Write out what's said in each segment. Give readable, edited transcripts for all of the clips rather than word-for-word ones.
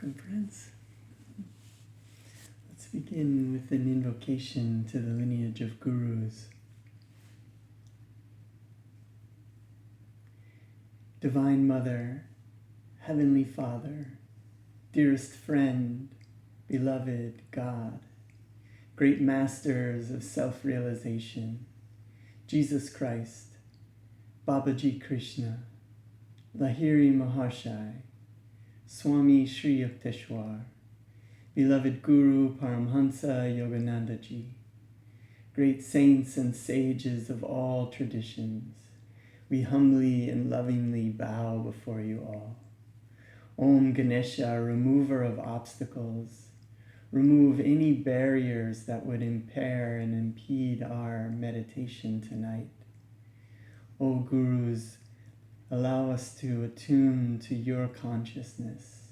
Welcome, friends. Let's begin with an invocation to the lineage of gurus. Divine Mother, Heavenly Father, dearest friend, beloved God, great masters of self-realization, Jesus Christ, Babaji Krishna, Lahiri Maharshai, Swami Sri Yukteswar, beloved Guru Paramhansa Yoganandaji, great saints and sages of all traditions, we humbly and lovingly bow before you all. Om Ganesha, remover of obstacles, remove any barriers that would impair and impede our meditation tonight. O Gurus, allow us to attune to your consciousness.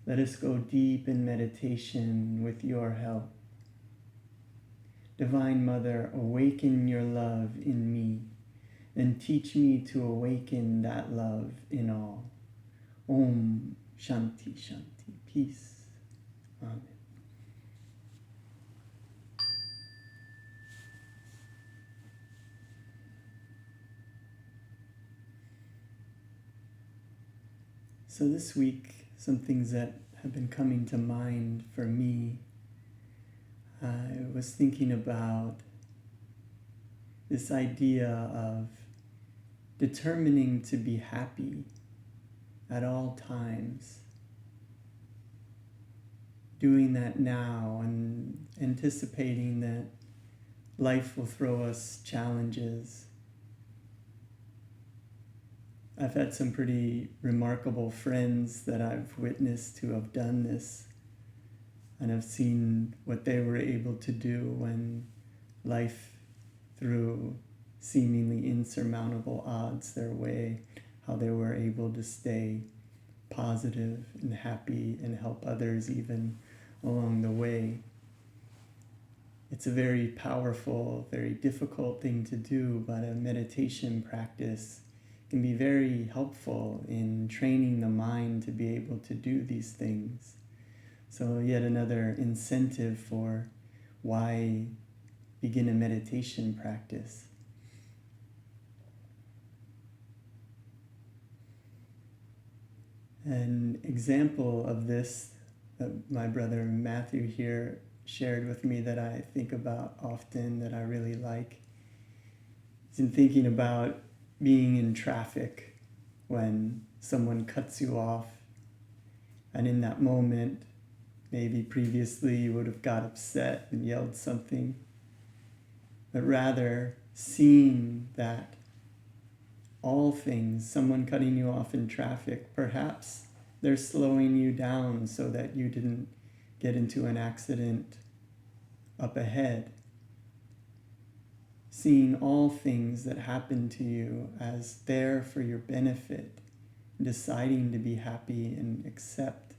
Let us go deep in meditation with your help. Divine Mother, awaken your love in me, and teach me to awaken that love in all. Om Shanti Shanti. Peace. Amen. So this week, some things that have been coming to mind for me. I was thinking about this idea of determining to be happy at all times. Doing that now and anticipating that life will throw us challenges. I've had some pretty remarkable friends that I've witnessed who have done this, and I've seen what they were able to do when life threw seemingly insurmountable odds their way, how they were able to stay positive and happy and help others even along the way. It's a very powerful, very difficult thing to do, but a meditation practice can be very helpful in training the mind to be able to do these things. So yet another incentive for why begin a meditation practice. An example of this that my brother Matthew here shared with me that I think about often, that I really like, is in thinking about being in traffic when someone cuts you off, and in that moment, maybe previously you would have got upset and yelled something, but rather seeing that all things, someone cutting you off in traffic, perhaps they're slowing you down so that you didn't get into an accident up ahead. Seeing all things that happen to you as there for your benefit, deciding to be happy and accept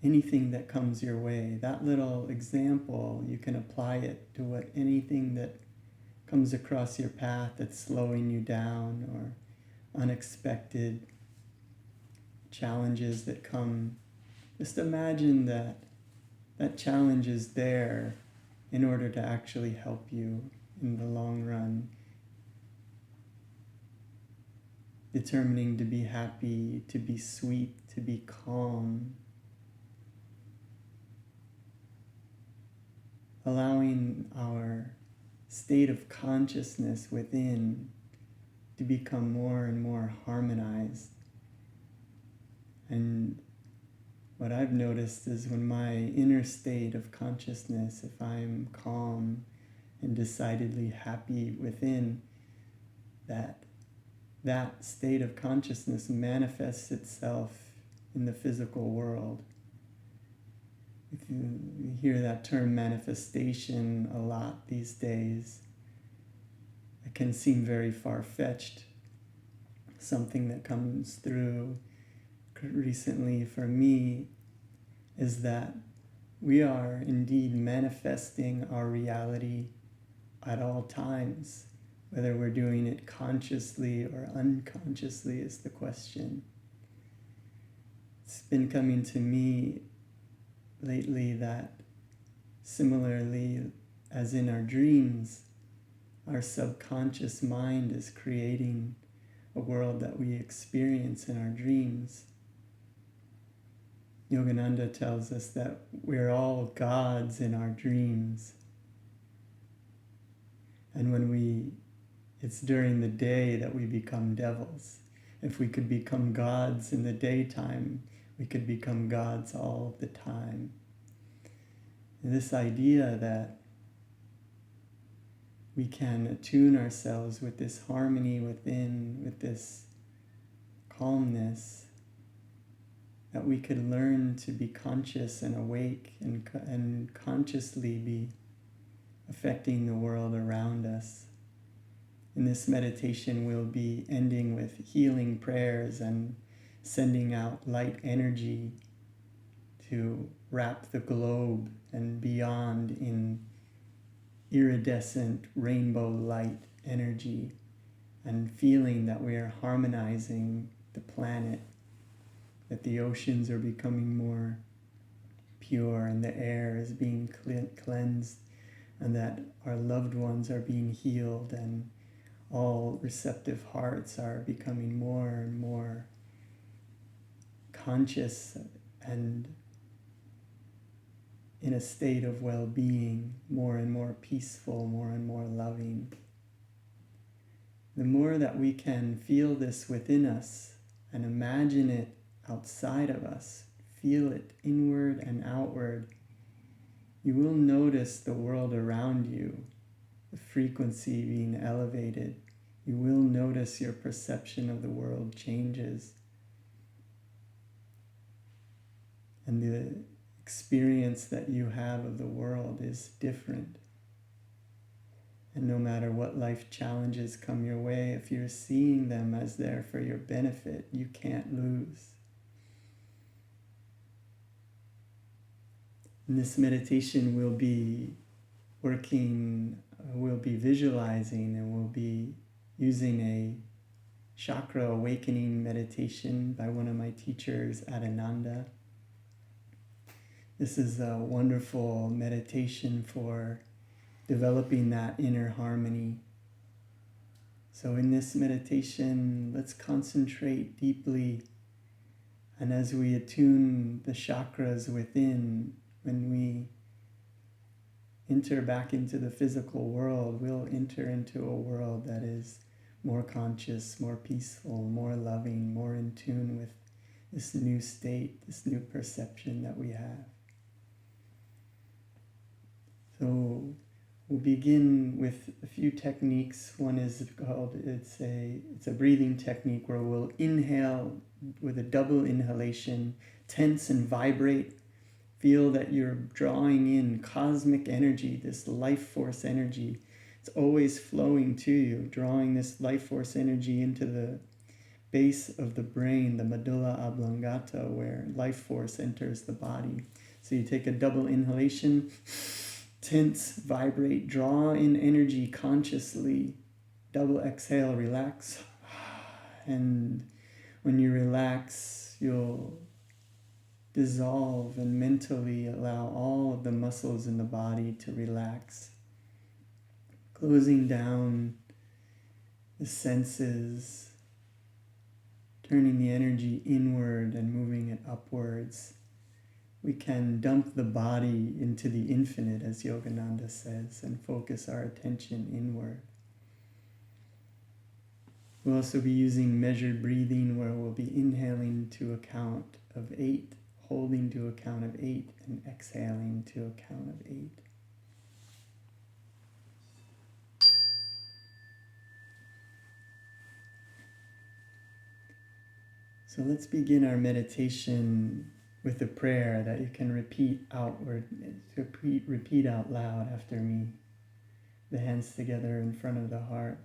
anything that comes your way. That little example, you can apply it to anything that comes across your path that's slowing you down, or unexpected challenges that come. Just imagine that that challenge is there in order to actually help you in the long run. Determining to be happy, to be sweet, to be calm. Allowing our state of consciousness within to become more and more harmonized. And what I've noticed is when my inner state of consciousness, if I'm calm and decidedly happy within, that state of consciousness manifests itself in the physical world. If you hear that term manifestation a lot these days, it can seem very far-fetched. Something that comes through recently for me is that we are indeed manifesting our reality at all times. Whether we're doing it consciously or unconsciously is the question. It's been coming to me lately that similarly as in our dreams, our subconscious mind is creating a world that we experience in our dreams. Yogananda tells us that we're all gods in our dreams. And it's during the day that we become devils. If we could become gods in the daytime, we could become gods all the time. And this idea that we can attune ourselves with this harmony within, with this calmness, that we could learn to be conscious and awake and consciously be affecting the world around us. In this meditation, we'll be ending with healing prayers and sending out light energy to wrap the globe and beyond in iridescent rainbow light energy, and feeling that we are harmonizing the planet, that the oceans are becoming more pure and the air is being cleansed, and that our loved ones are being healed, and all receptive hearts are becoming more and more conscious and in a state of well-being, more and more peaceful, more and more loving. The more that we can feel this within us and imagine it outside of us, feel it inward and outward, you will notice the world around you, the frequency being elevated. You will notice your perception of the world changes. And the experience that you have of the world is different. And no matter what life challenges come your way, if you're seeing them as there for your benefit, you can't lose. In this meditation, we'll be visualizing, and we'll be using a chakra awakening meditation by one of my teachers, Adinanda. This is a wonderful meditation for developing that inner harmony. So in this meditation, let's concentrate deeply. And as we attune the chakras within, when we enter back into the physical world, we'll enter into a world that is more conscious, more peaceful, more loving, more in tune with this new state, this new perception that we have. So we'll begin with a few techniques. One is called, it's a breathing technique where we'll inhale with a double inhalation, tense and vibrate. Feel that you're drawing in cosmic energy, this life force energy. It's always flowing to you, drawing this life force energy into the base of the brain, the medulla oblongata, where life force enters the body. So you take a double inhalation, tense, vibrate, draw in energy consciously. Double exhale, relax. And when you relax, you'll dissolve and mentally allow all of the muscles in the body to relax. Closing down the senses, turning the energy inward and moving it upwards. We can dump the body into the infinite, as Yogananda says, and focus our attention inward. We'll also be using measured breathing, where we'll be inhaling to a count of 8, holding to a count of 8, and exhaling to a count of 8. So let's begin our meditation with a prayer that you can repeat out loud after me. The hands together in front of the heart.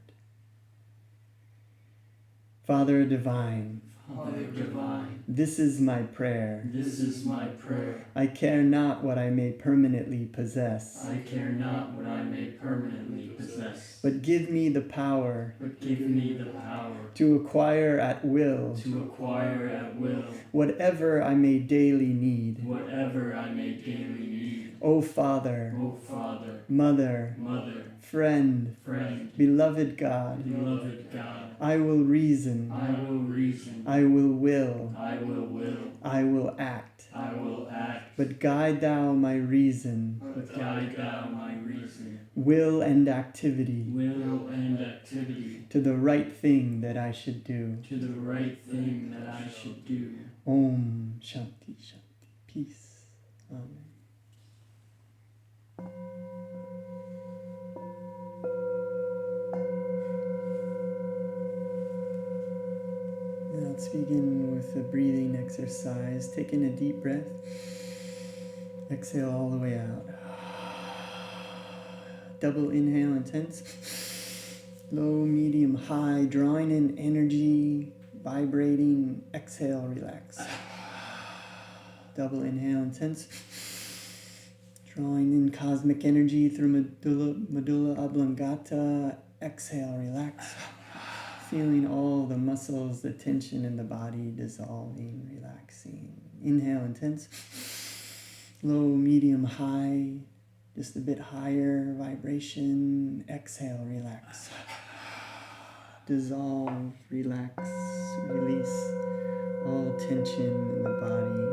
Father divine, Mother divine, this is my prayer. this is my prayer. I care not what I may permanently possess, I care not what I may permanently possess, but give me the power but give me the power to acquire at will to acquire at will whatever I may daily need. whatever I may daily need. O Father, O Father, Mother, Mother, Friend, Friend, beloved God, beloved God, I will reason, I will reason, I will, I will, I will act. I will act, But guide thou my reason, but guide thou my reason, will and activity will and activity to the right thing that I should do. to the right thing that I should do. Om Shanti Shanti. Peace. Amen. Now let's begin with a breathing exercise. Taking a deep breath. Exhale all the way out. Double inhale, intense. Low, medium, high. Drawing in energy, vibrating. Exhale, relax. Double inhale, intense. Drawing in cosmic energy through medulla oblongata. Exhale, relax. Feeling all the muscles, the tension in the body dissolving, relaxing. Inhale, intense. Low, medium, high. Just a bit higher vibration. Exhale, relax. Dissolve, relax, release all tension in the body.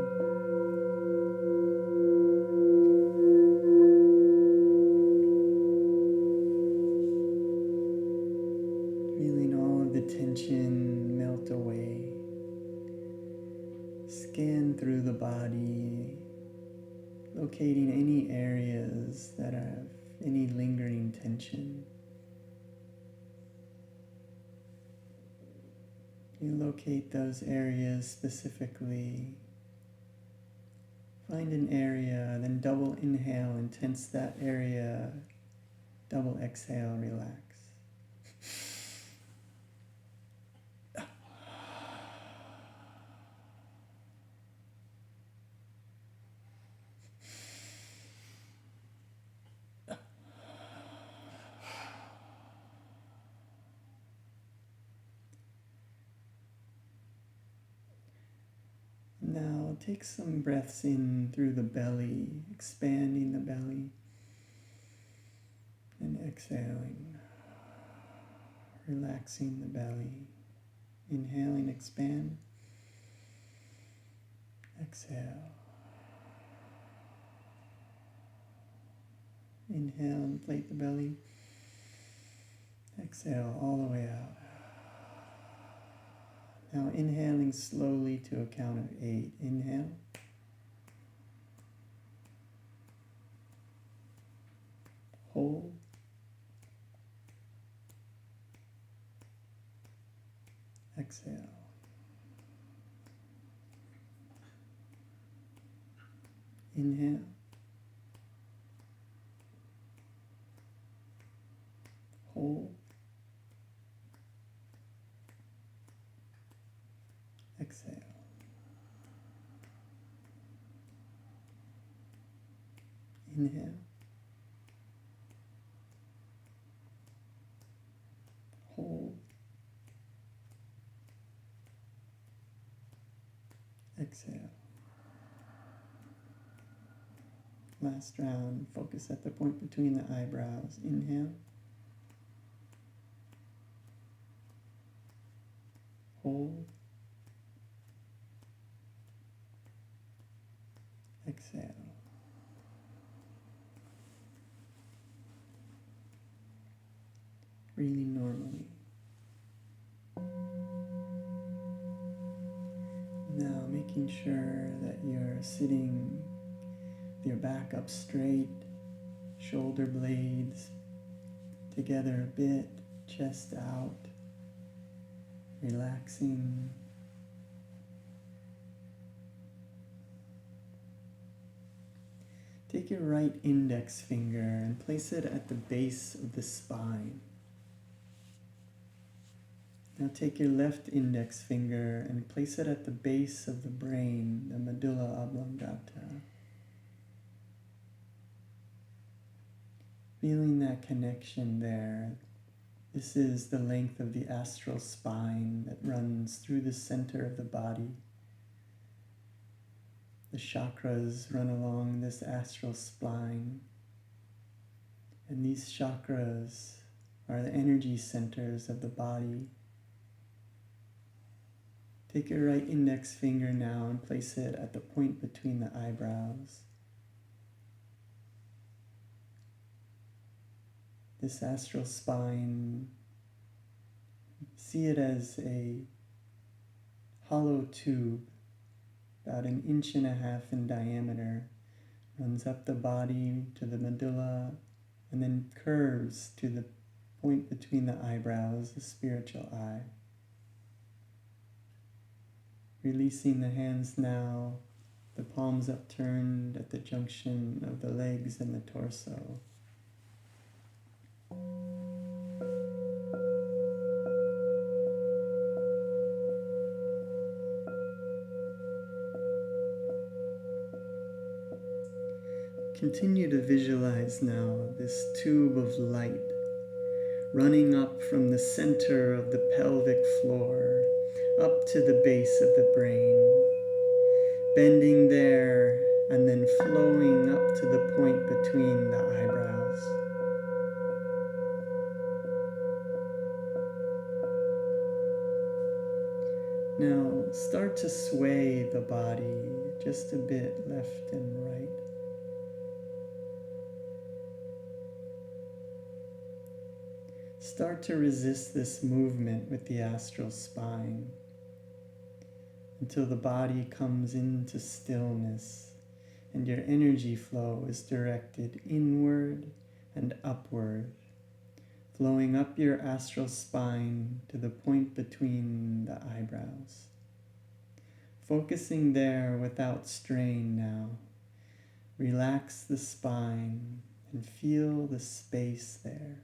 Feeling all of the tension melt away. Scan through the body, locating any areas that have any lingering tension. You locate those areas specifically. Find an area, then double inhale and tense that area. Double exhale, relax. Now take some breaths in through the belly, expanding the belly, and exhaling, relaxing the belly. Inhaling, expand, exhale. Inhale, inflate the belly, exhale all the way out. Now inhaling slowly to a count of 8. Inhale. Hold. Exhale. Inhale. Hold. Exhale. Inhale. Hold. Exhale. Last round, focus at the point between the eyebrows. Inhale. Hold. Exhale. Breathing normally. Now making sure that you're sitting with your back up straight, shoulder blades together a bit, chest out, relaxing. Take your right index finger and place it at the base of the spine. Now take your left index finger and place it at the base of the brain, the medulla oblongata. Feeling that connection there. This is the length of the astral spine that runs through the center of the body. The chakras run along this astral spine. And these chakras are the energy centers of the body. Take your right index finger now and place it at the point between the eyebrows. This astral spine, see it as a hollow tube, about 1.5 inches in diameter, runs up the body to the medulla, and then curves to the point between the eyebrows, the spiritual eye. Releasing the hands now, the palms upturned at the junction of the legs and the torso. Continue to visualize now this tube of light running up from the center of the pelvic floor up to the base of the brain, bending there and then flowing up to the point between the eyebrows. Now start to sway the body just a bit left and right. Start to resist this movement with the astral spine until the body comes into stillness and your energy flow is directed inward and upward, flowing up your astral spine to the point between the eyebrows. Focusing there without strain now. Relax the spine and feel the space there.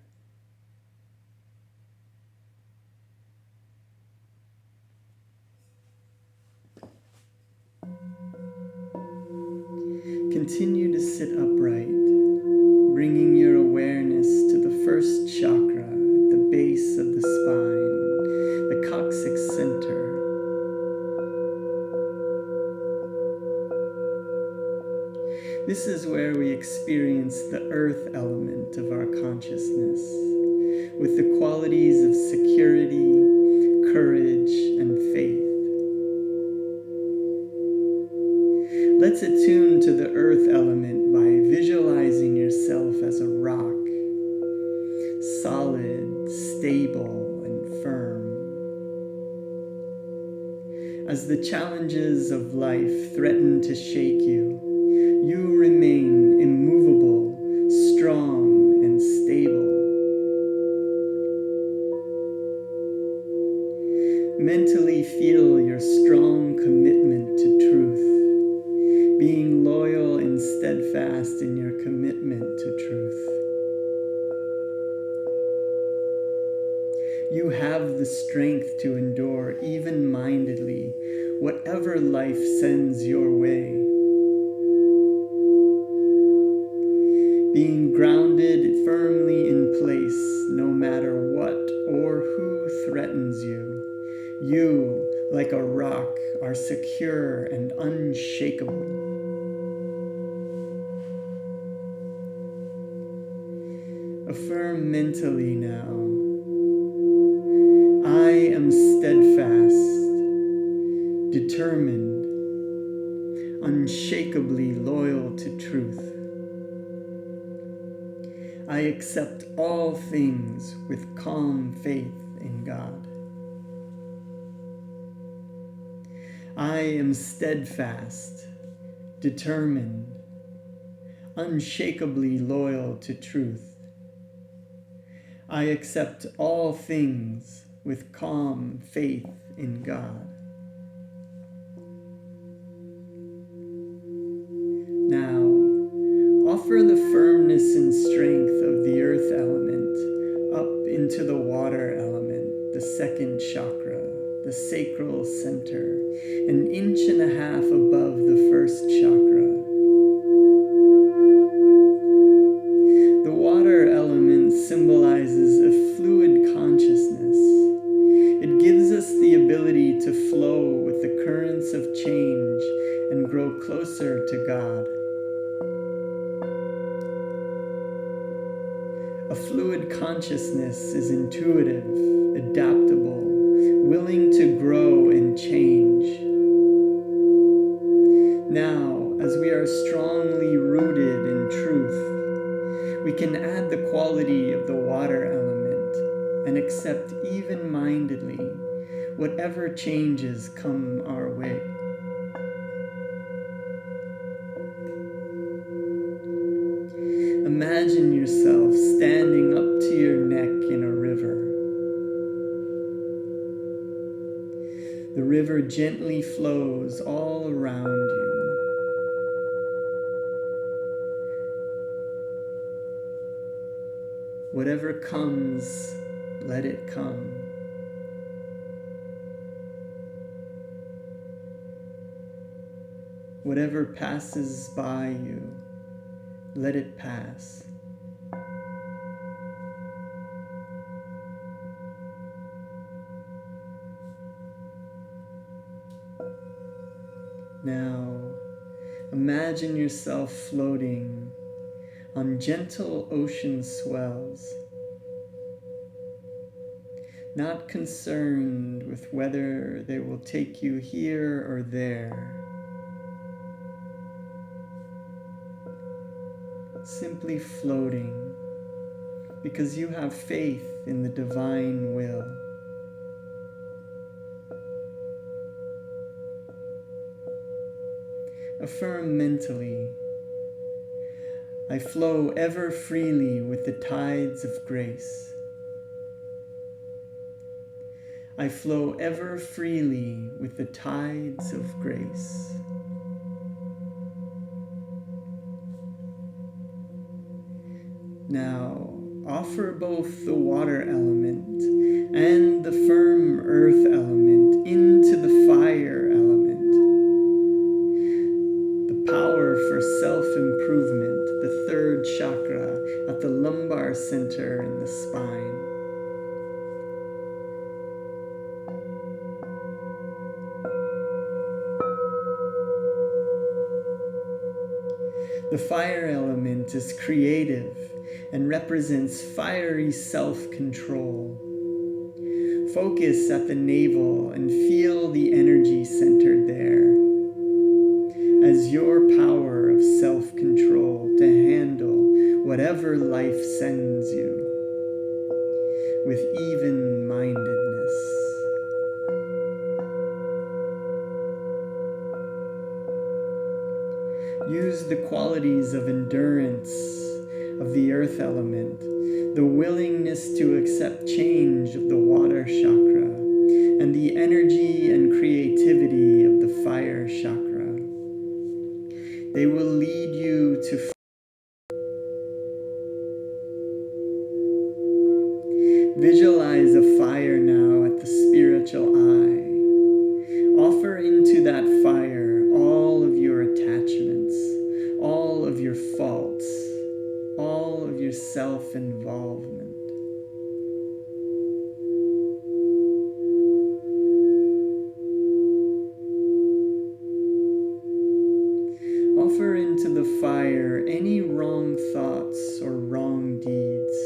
Continue to sit upright, bringing your awareness to the first chakra at the base of the spine, the coccyx center. This is where we experience the earth element of our consciousness, with the qualities of security, courage, and faith. Let's attune to the earth element by visualizing yourself as a rock, solid, stable, and firm. As the challenges of life threaten to shake you, you remain immovable, strong, and stable. Mentally feel your strong commitment to truth, being loyal and steadfast in your commitment to truth. You have the strength to endure even-mindedly whatever life sends your way. Being grounded firmly in place no matter what or who threatens you. You, like a rock, are secure and unshakable. Affirm mentally now, I am steadfast, determined, unshakably loyal to truth. I accept all things with calm faith in God. I am steadfast, determined, unshakably loyal to truth. I accept all things with calm faith in God. Now, offer the firmness and strength of the earth element up into the water element. the second chakra, the sacral center, 1.5 inches above the first chakra. The water element symbolizes a fluid consciousness. It gives us the ability to flow with the currents of change and grow closer to God. A fluid consciousness is intuitive, adaptable, willing to grow and change. Now, as we are strongly rooted in truth, we can add the quality of the water element and accept even-mindedly whatever changes come our way. Imagine yourself standing up to your neck in a river. The river gently flows all around you. Whatever comes, let it come. Whatever passes by you, let it pass. Now, imagine yourself floating on gentle ocean swells, not concerned with whether they will take you here or there. Simply floating because you have faith in the divine will. Affirm mentally, I flow ever freely with the tides of grace. I flow ever freely with the tides of grace. Now, offer both the water element and the firm earth element into the fire element. The power for self-improvement, the third chakra at the lumbar center in the spine. The fire element is creative and represents fiery self-control. Focus at the navel and feel the energy centered there as your power of self-control to handle whatever life sends you with even-mindedness. Use the qualities of endurance of the earth element, the willingness to accept change of the water chakra, and the energy and creativity of the fire chakra. They will lead you to visualize a fire now at the spiritual eye. Offer into that fire all of your attachments, all of your faults, all of your self-involvement. Offer into the fire any wrong thoughts or wrong deeds.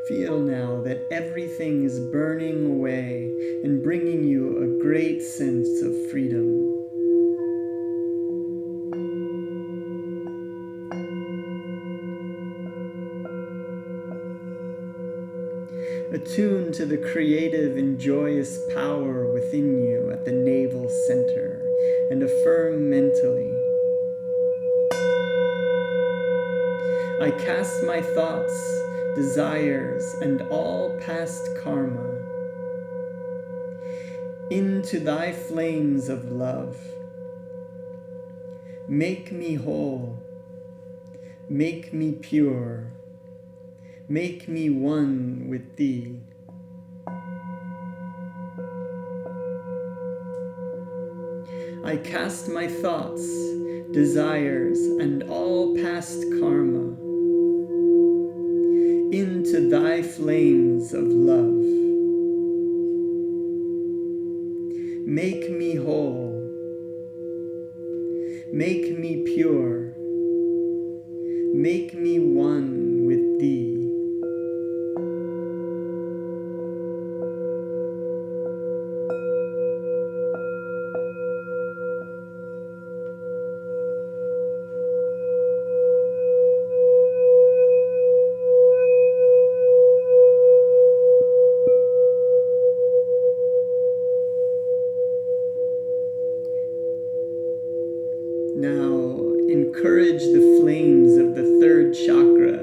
Feel now that everything is burning away and bringing you a great sense of freedom. Attune to the creative and joyous power within you at the navel center and affirm mentally, I cast my thoughts, desires, and all past karma into thy flames of love. Make me whole. Make me pure. Make me one with thee. I cast my thoughts, desires, and all past karma into thy flames of love. Make me whole. Make me pure. Make me one with thee. Now, encourage the flames of the third chakra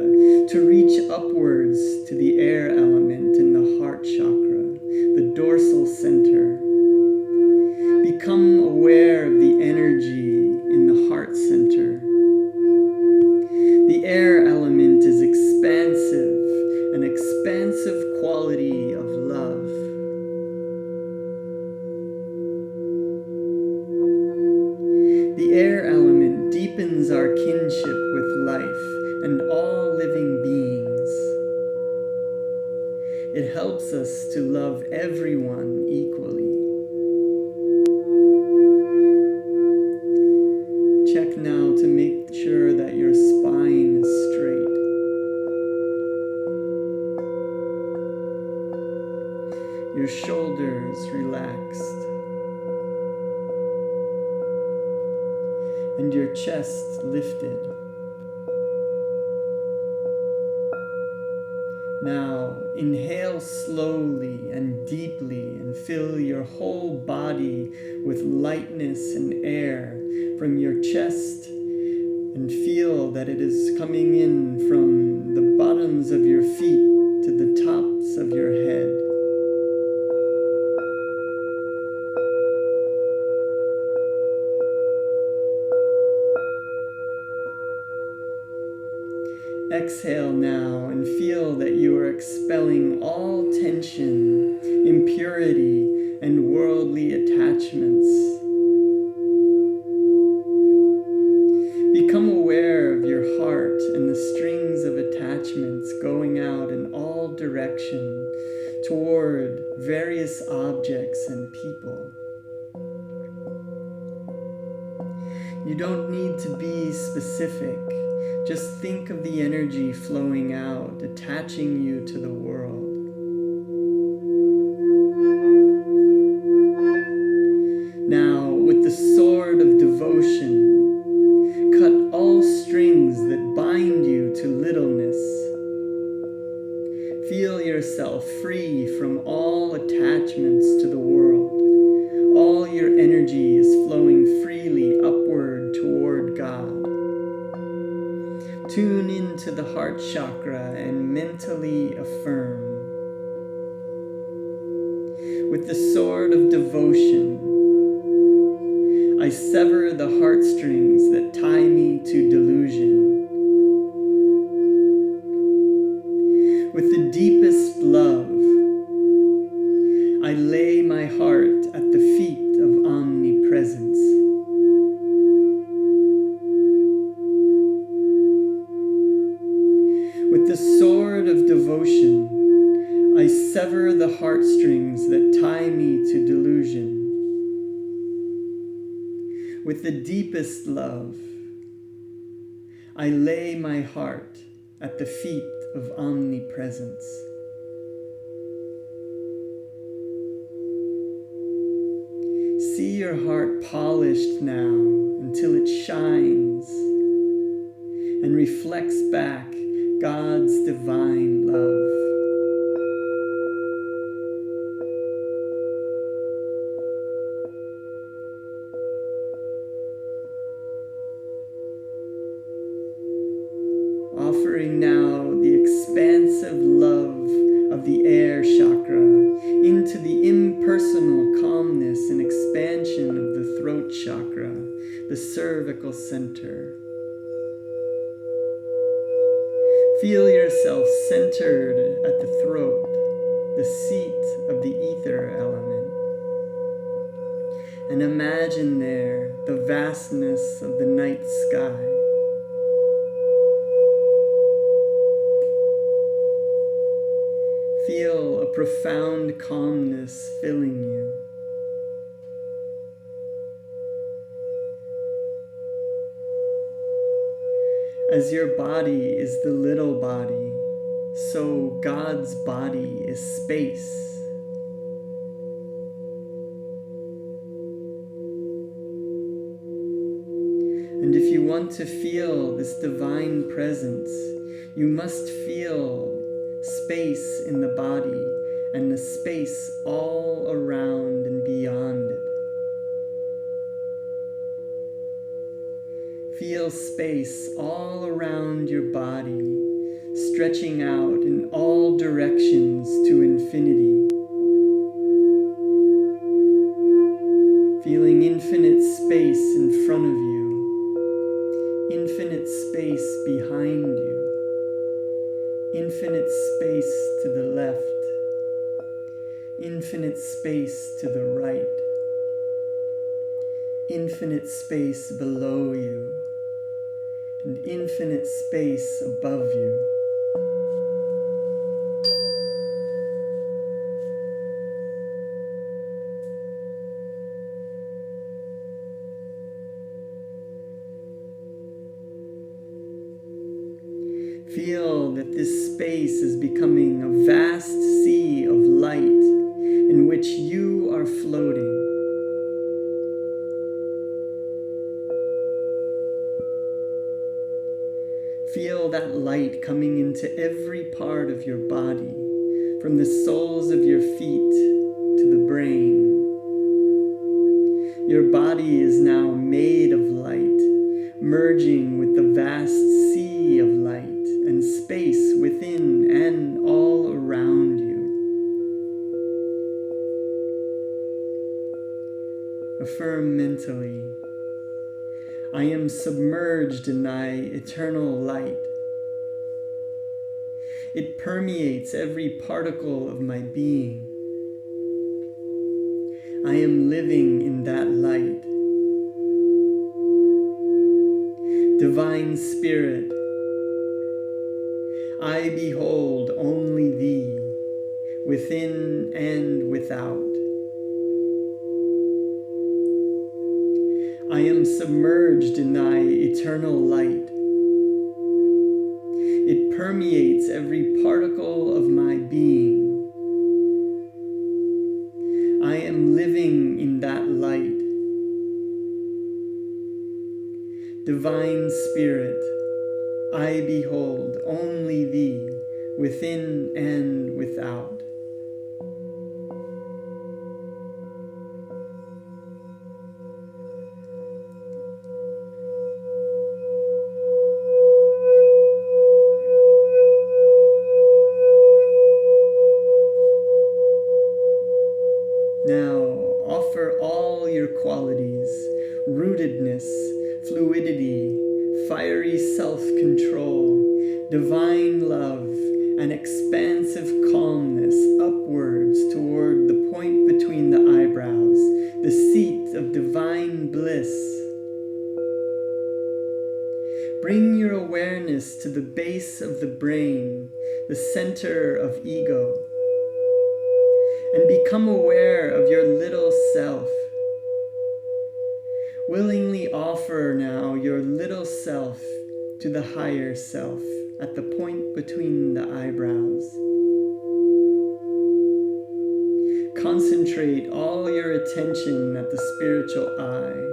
to reach upwards to the air element in the heart chakra, the dorsal center. Become aware of the energy in the heart center. The air element is expansive, an expansive quality of love. The air element deepens our kinship with life and all living beings. It helps us to love everyone equally. Check now to make sure that your spine is straight. Your shoulders relaxed. And your chest lifted. Now, inhale slowly and deeply and fill your whole body with lightness and air from your chest, and feel that it is coming in from the bottoms of your feet to the tops of your head. Exhale now and feel that you are expelling all tension, impurity, and worldly attachments. Become aware of your heart and the strings of attachments going out in all directions toward various objects and people. You don't need to be specific. Just think of the energy flowing out, attaching you to the world. Now, with the sword of devotion, cut all strings that bind you to littleness. Feel yourself free from all attachments to the world. All your energy is flowing freely upward toward God. Tune into the heart chakra and mentally affirm. With the sword of devotion, I sever the heartstrings that tie me to delusion. With the deepest love, I lay my heart at the feet of omnipresence. With the sword of devotion, I sever the heartstrings that tie me to delusion. With the deepest love, I lay my heart at the feet of omnipresence. See your heart polished now until it shines and reflects back God's divine love. Offering now the expansive love of the air chakra into the impersonal calmness and expansion of the throat chakra, the cervical center. Feel yourself centered at the throat, the seat of the ether element. And imagine there the vastness of the night sky. Feel a profound calmness filling you. As your body is the little body, so God's body is space. And if you want to feel this divine presence, you must feel space in the body and the space all around and beyond it. Feel space all around your body, stretching out in all directions to infinity. Feeling infinite space in front of you, infinite space behind you, infinite space to the left, infinite space to the right, infinite space below you, and infinite space above you. Feel that this space is becoming a vast sea of light in which you are floating. Feel that light coming into every part of your body, from the soles of your feet to the brain. Your body is now made of light, merging with the vast sea of light and space within and all around you. Affirm mentally, I am submerged in thy eternal light. It permeates every particle of my being. I am living in that light. Divine Spirit, I behold only thee, within and without. I am submerged in thy eternal light. It permeates every particle of my being. I am living in that light. Divine Spirit, I behold only thee, within and without. Now offer all your qualities, rootedness, fluidity, fiery self-control, divine love, and expansive calmness upwards toward the point between the eyebrows, the seat of divine bliss. Bring your awareness to the base of the brain, the center of ego, and become aware of your little self. Willingly offer now your little self to the higher self at the point between the eyebrows. Concentrate all your attention at the spiritual eye.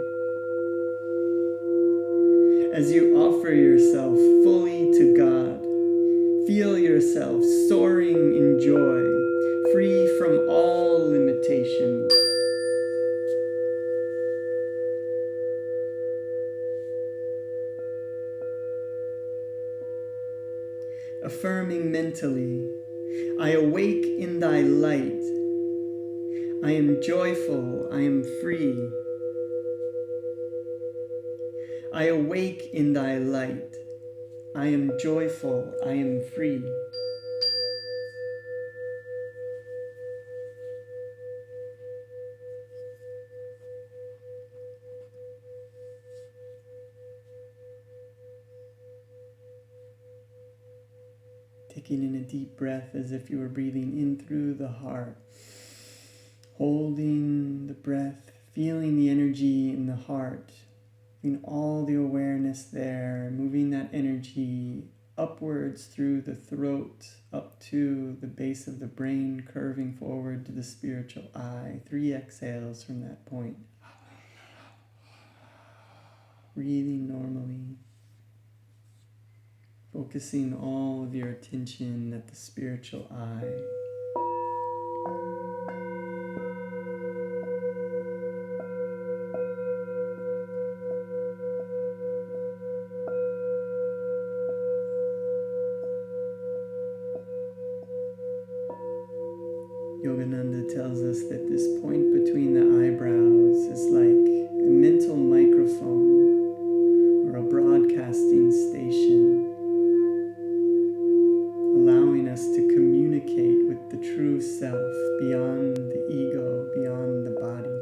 As you offer yourself fully to God, feel yourself soaring in joy, free from all limitations. Affirming mentally, I awake in thy light. I am joyful, I am free. I awake in thy light. I am joyful, I am free. Taking in a deep breath as if you were breathing in through the heart. Holding the breath, feeling the energy in the heart, feeling all the awareness there, moving that energy upwards through the throat, up to the base of the brain, curving forward to the spiritual eye. 3 exhales from that point. Breathing normally. Focusing all of your attention at the spiritual eye. Yogananda tells us that this point between the eyebrows is like a mental microphone or a broadcasting station, allowing us to communicate with the true self beyond the ego, beyond the body.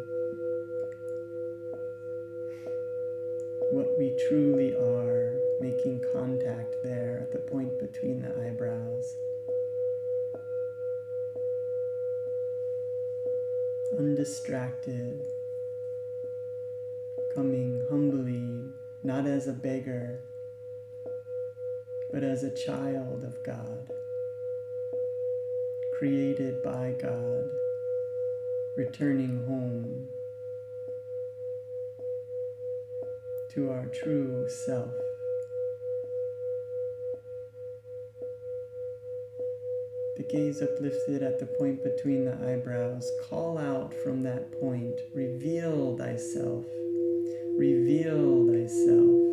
What we truly are, making contact there at the point between the eyebrows. Undistracted, coming humbly, not as a beggar, but as a child of God, created by God, returning home to our true self. The gaze uplifted at the point between the eyebrows. Call out from that point. Reveal thyself. Reveal thyself.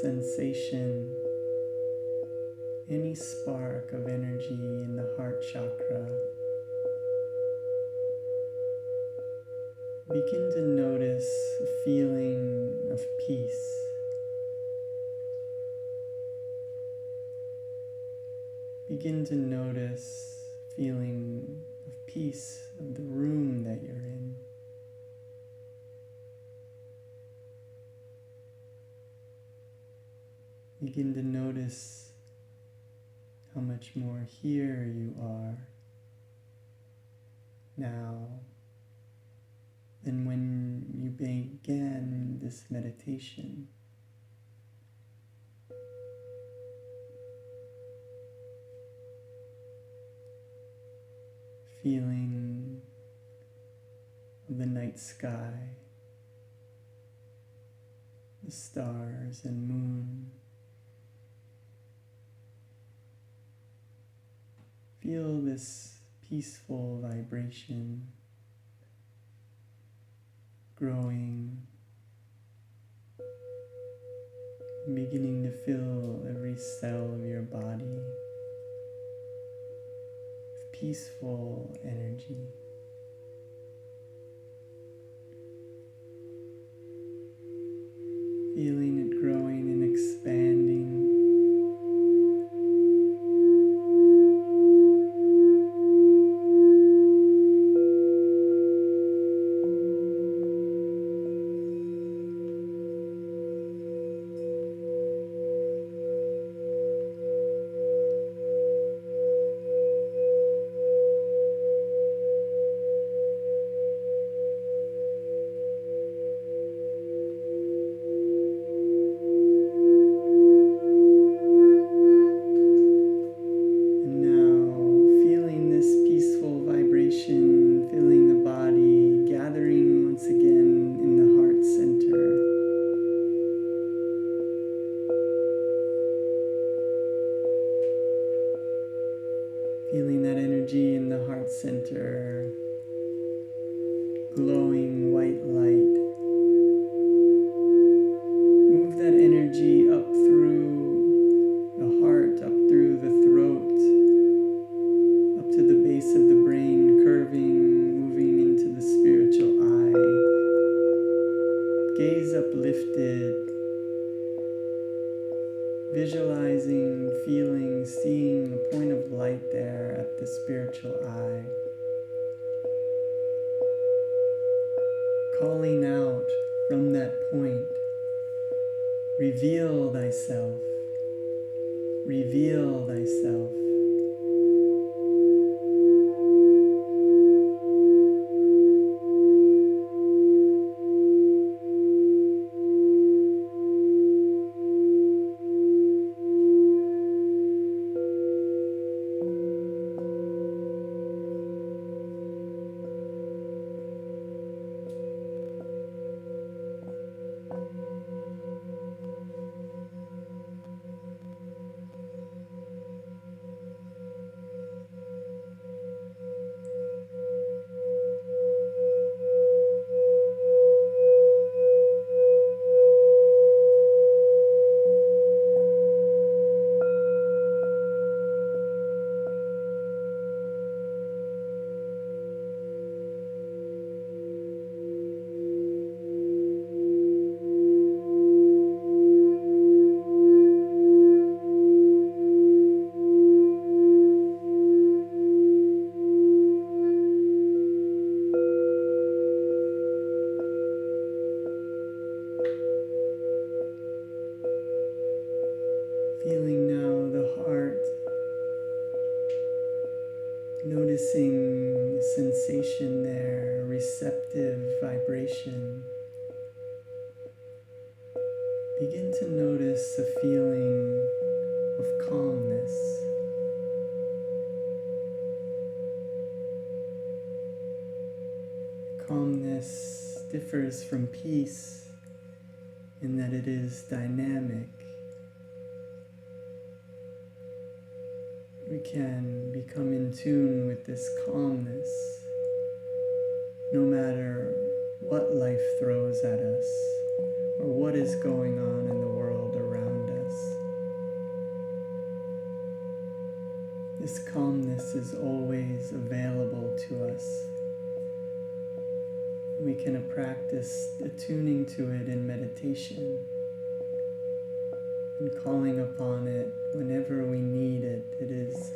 Sensation, any spark of energy in the heart chakra. Begin to notice a feeling of peace. Begin to notice a feeling of peace of the room that you're in. Begin to notice how much more here you are now than when you began this meditation. Feeling of the night sky, the stars and moon. Feel this peaceful vibration growing, beginning to fill every cell of your body with peaceful energy. Feeling it growing and expanding. flowing white light. Move that energy up through the heart, up through the throat, up to the base of the brain, curving, moving into the spiritual eye. Gaze uplifted, visualizing, feeling, seeing a point of light there at the spiritual eye. Calling out from that point, reveal thyself, reveal thyself. Feeling now the heart, noticing sensation there, receptive vibration. Begin to notice a feeling of calmness. Calmness differs from peace in that it is dynamic. We can become in tune with this calmness no matter what life throws at us or what is going on in the world around us. This calmness is always available to us. We can practice attuning to it in meditation and calling upon it whenever we need it. It is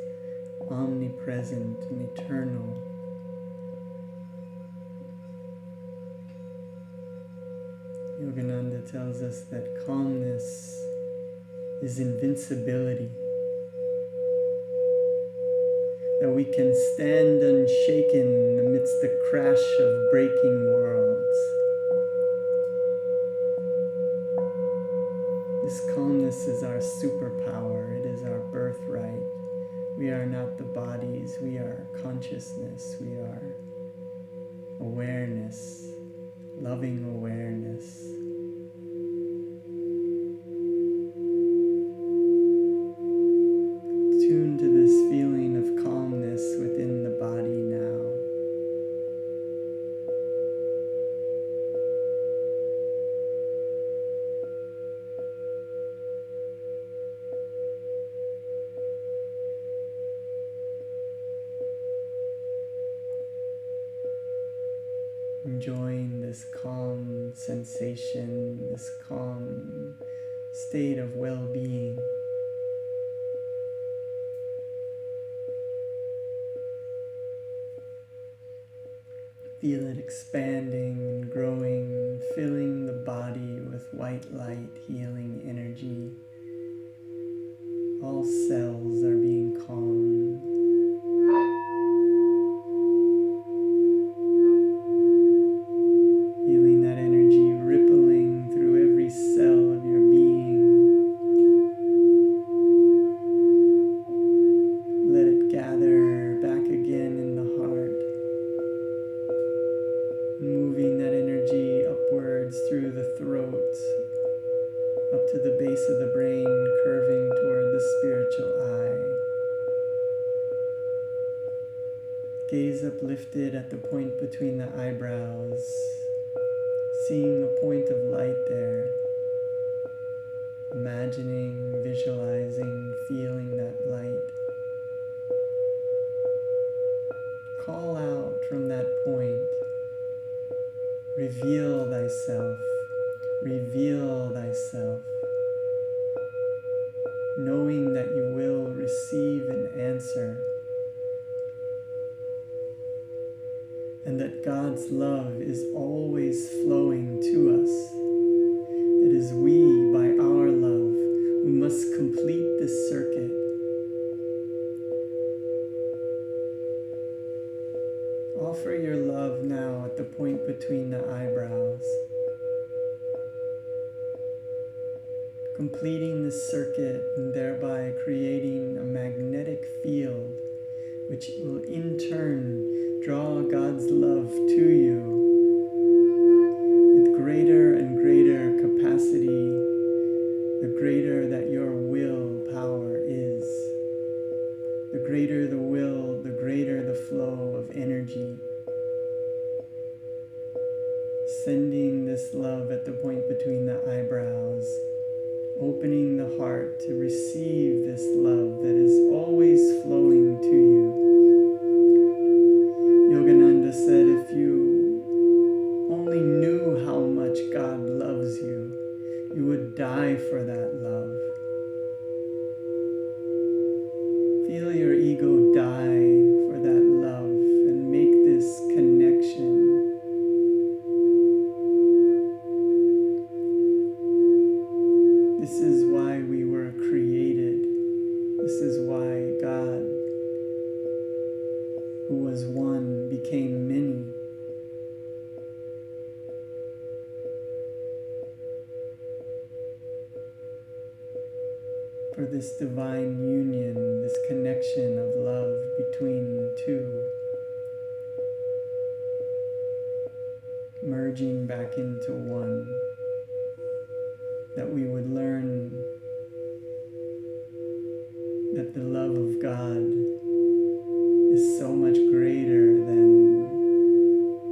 omnipresent and eternal. Yogananda tells us that calmness is invincibility, that we can stand unshaken amidst the crash of breaking worlds. This calmness is our superpower. It is our birthright. We are not the bodies. We are consciousness. We are awareness, loving awareness. Tune to this feeling of calmness within the body now. Enjoying this calm sensation, this calm state of well-being. Feel it expanding and growing, filling the body with white light, healing energy. All cells are being calmed. Feeling that energy rippling through every cell of your being. Let it gather back again in the heart. Moving that energy upwards through the throat, up to the base of the brain, curving toward the spiritual eye. Gaze uplifted at the point between the eyebrows, seeing a point of light there. Imagining, visualizing, feeling that light. Call out from that point. Reveal thyself. Reveal thyself. Knowing that you will receive an answer. And that God's love is always flowing to us. It is we, by our love, who must complete this circuit. Offer your love now at the point between the eyebrows. Completing this circuit and thereby creating a magnetic field which will in turn draw God's love to you with greater and greater capacity, the greater that your will power is. The greater the will, the greater the flow of energy. Sending this love at the point between the eyebrows, opening the heart to receive this love that is always flowing to you. Yogananda said, if you only knew how much God loves you, you would die for that love. Feel your ego die for that love and make this connection. This is why we were created. This is why God, who was one, became many. For this divine union, this connection of love between two, merging back into one, that we would learn that the love of God is so much greater than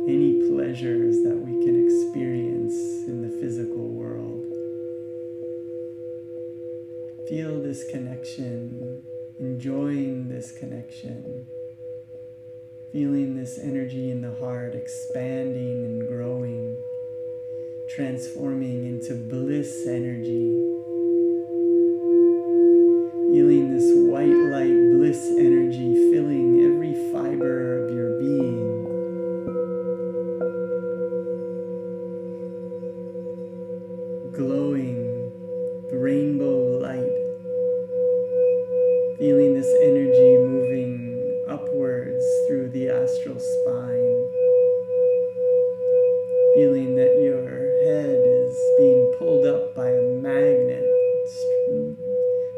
any pleasures that we can experience in the physical world. Feel this connection, enjoying this connection, feeling this energy in the heart expanding and growing, transforming into bliss energy. Feeling this white light bliss energy filling every fiber of your being. Glowing rainbow light. Feeling this energy moving upwards through the astral spine. Feeling that your head is being pulled up by a magnet,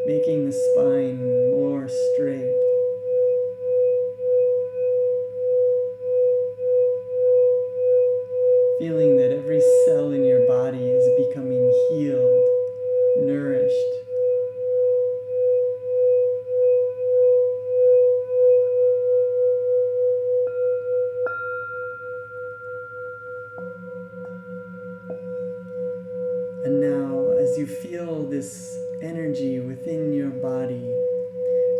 making the spine more straight. Feeling that every cell in your body is becoming healed, nourished. And now, as you feel this energy within your body,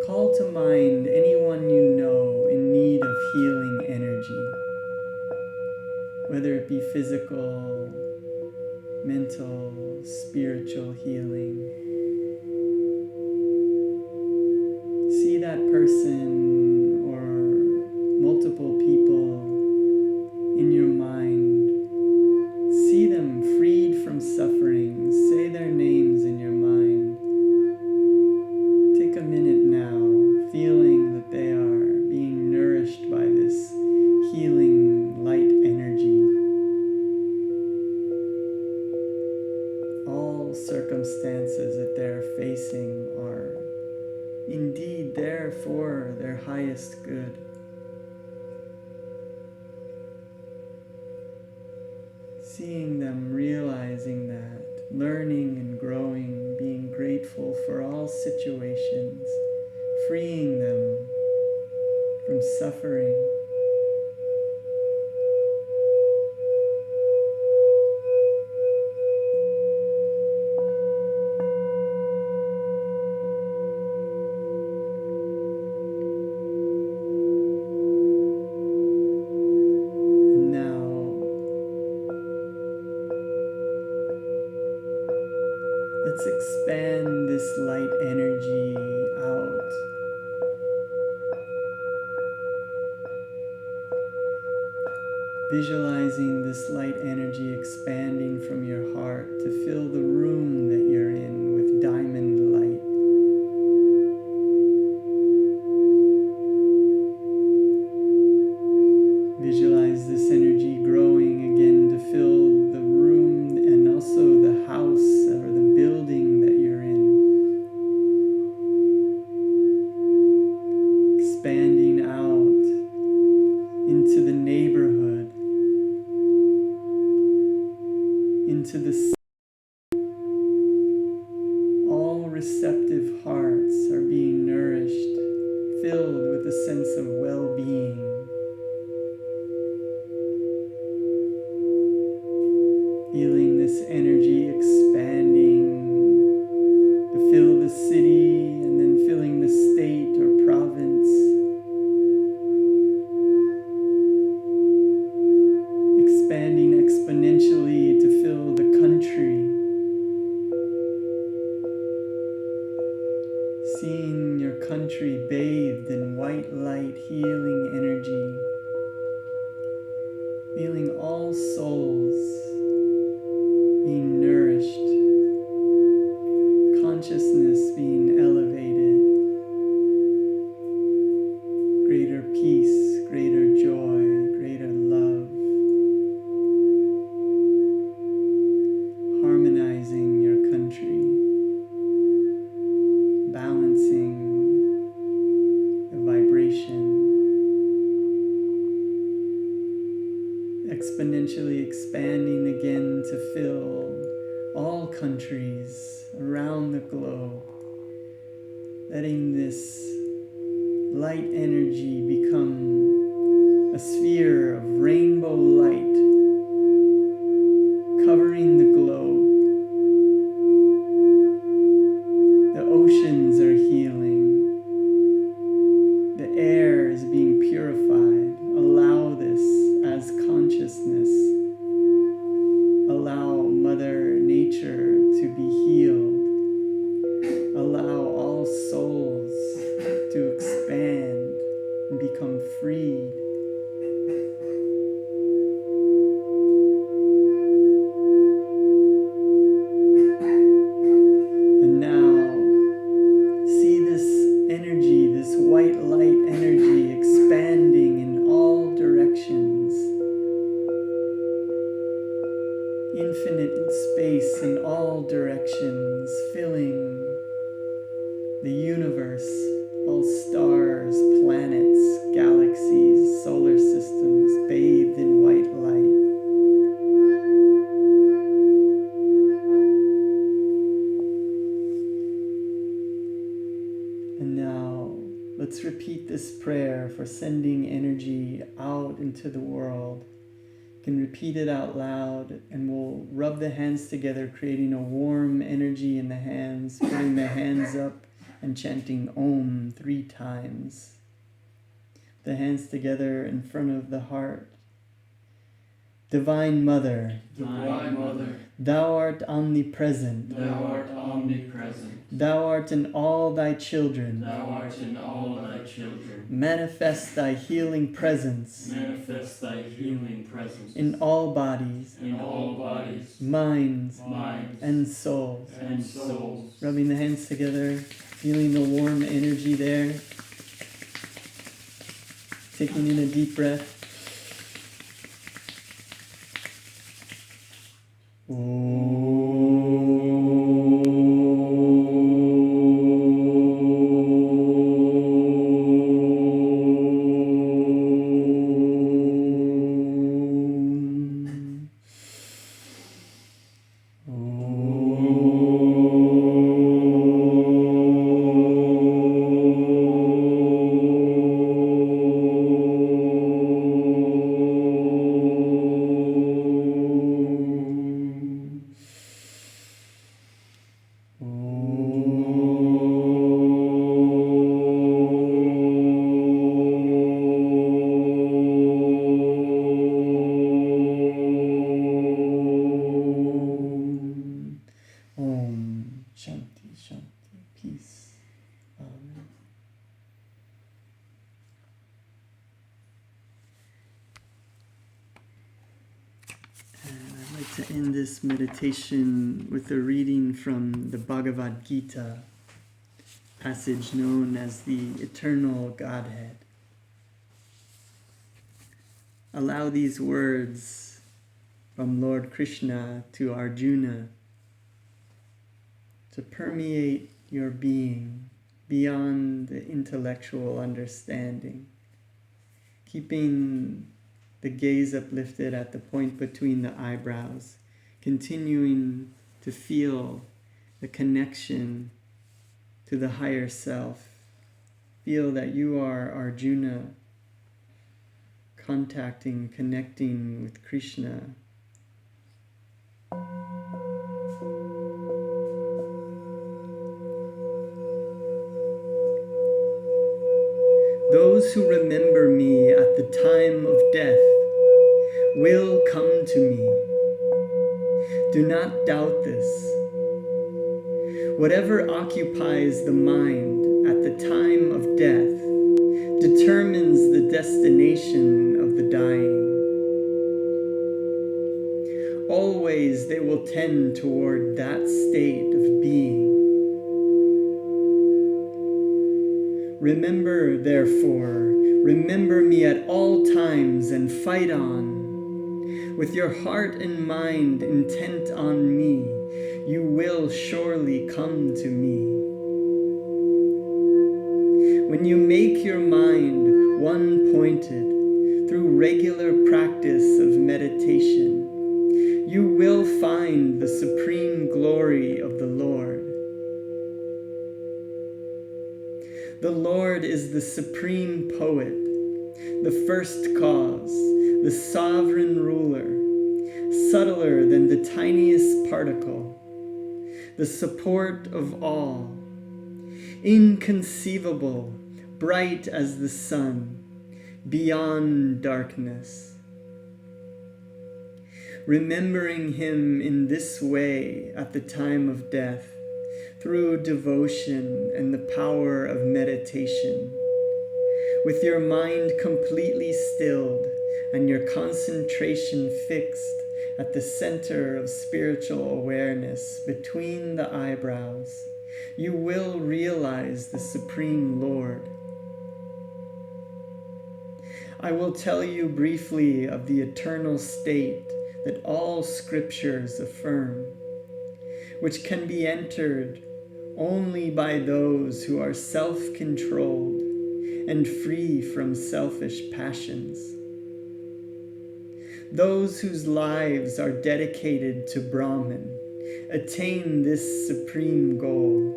call to mind anyone you know in need of healing energy, whether it be physical, mental, spiritual healing. See that person or multiple people in your mind. See them freed from suffering. Say their names in your mind. Take a minute now, feeling that they are being nourished by this healing light energy. All circumstances that they're facing are indeed there for their highest good. Seeing them, realizing that, learning and growing, being grateful for all situations, freeing them from suffering. Let's expand this light energy out. Visualizing this light energy expanding from your heart to fill the room that you're in with diamond light. Visualize this energy growing again to fill the room and also the house or the building that you're in. Expanding out into the neighborhood, into the city. All receptive hearts are being nourished, filled with a sense of well-being. Feeling this energy expanding to fill the city and then filling the state or province. Expanding exponentially to fill the country. Seeing your country bathed in white light, healing energy. Feeling all souls being nourished, consciousness being elevated, greater peace, greater joy, greater love, harmonizing your country, balancing the vibration, exponentially expanding again to fill all countries around the globe, letting this light energy become a sphere of rainbow light covering the globe. The oceans are healing. The air is being purified. Allow this as consciousness. Allow Mother Nature to be healed. Allow all souls to expand and become freed. And now, see this energy, this white light energy expanding in all directions. Infinite space in all directions, filling the universe, all stars, planets, galaxies, solar systems, bathed in white light. And now, let's repeat this prayer for sending energy out into the world. You can repeat it out loud, and we'll rub the hands together, creating a warm energy in the hands, putting the hands up and chanting Om 3 times. The hands together in front of the heart. Divine Mother, Divine Mother, Thou art omnipresent. Thou art omnipresent. Thou art in all Thy children. Thou art in all Thy children. Manifest Thy healing presence Manifest Thy healing presence in all bodies, in all bodies, minds, minds, and souls. and souls. Rubbing the hands together, feeling the warm energy there. Taking in a deep breath. to end this meditation with a reading from the Bhagavad Gita, passage known as the Eternal Godhead. Allow these words from Lord Krishna to Arjuna to permeate your being beyond the intellectual understanding, keeping the gaze uplifted at the point between the eyebrows, continuing to feel the connection to the higher self. Feel that you are Arjuna, contacting, connecting with Krishna. Those who remember me at the time of death will come to me. Do not doubt this. Whatever occupies the mind at the time of death determines the destination of the dying. Always they will tend toward that state of being. Remember, therefore, remember me at all times and fight on. With your heart and mind intent on me, you will surely come to me. When you make your mind one-pointed through regular practice of meditation, you will find the supreme glory of the Lord. The Lord is the supreme poet, the first cause, the sovereign ruler, subtler than the tiniest particle, the support of all, inconceivable, bright as the sun, beyond darkness. Remembering him in this way at the time of death, through devotion and the power of meditation, with your mind completely stilled and your concentration fixed at the center of spiritual awareness between the eyebrows, you will realize the Supreme Lord. I will tell you briefly of the eternal state that all scriptures affirm, which can be entered only by those who are self-controlled and free from selfish passions. Those whose lives are dedicated to Brahman attain this supreme goal.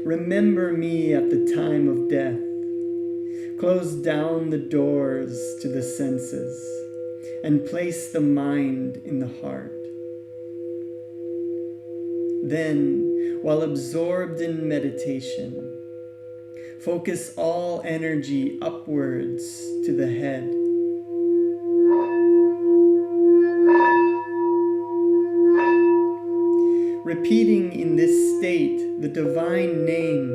Remember me at the time of death. Close down the doors to the senses and place the mind in the heart. Then, while absorbed in meditation, focus all energy upwards to the head. Repeating in this state the divine name,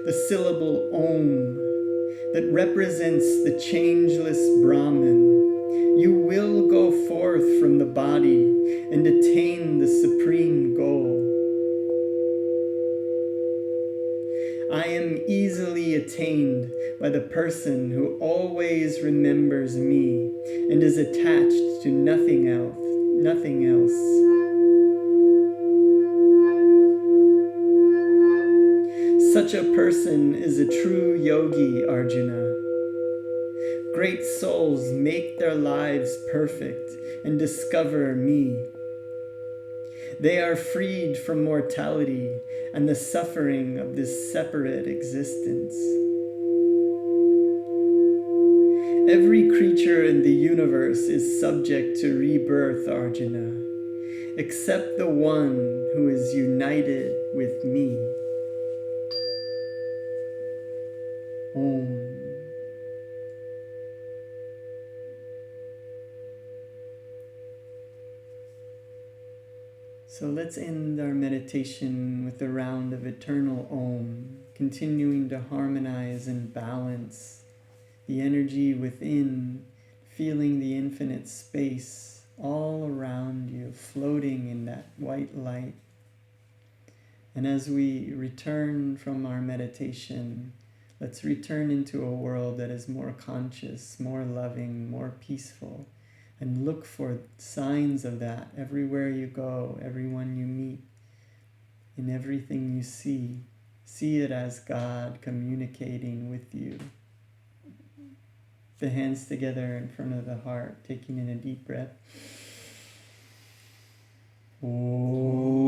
the syllable Om, that represents the changeless Brahman, you will go forth from the body and attain the supreme goal. I am easily attained by the person who always remembers me and is attached to nothing else. Such a person is a true yogi, Arjuna. Great souls make their lives perfect and discover me. They are freed from mortality and the suffering of this separate existence. Every creature in the universe is subject to rebirth, Arjuna, except the one who is united with me. Om. So let's end our meditation with a round of eternal Om, continuing to harmonize and balance the energy within, feeling the infinite space all around you, floating in that white light. And as we return from our meditation, let's return into a world that is more conscious, more loving, more peaceful, and look for signs of that everywhere you go, everyone you meet, in everything you see. See it as God communicating with you. The hands together in front of the heart, taking in a deep breath. Oh.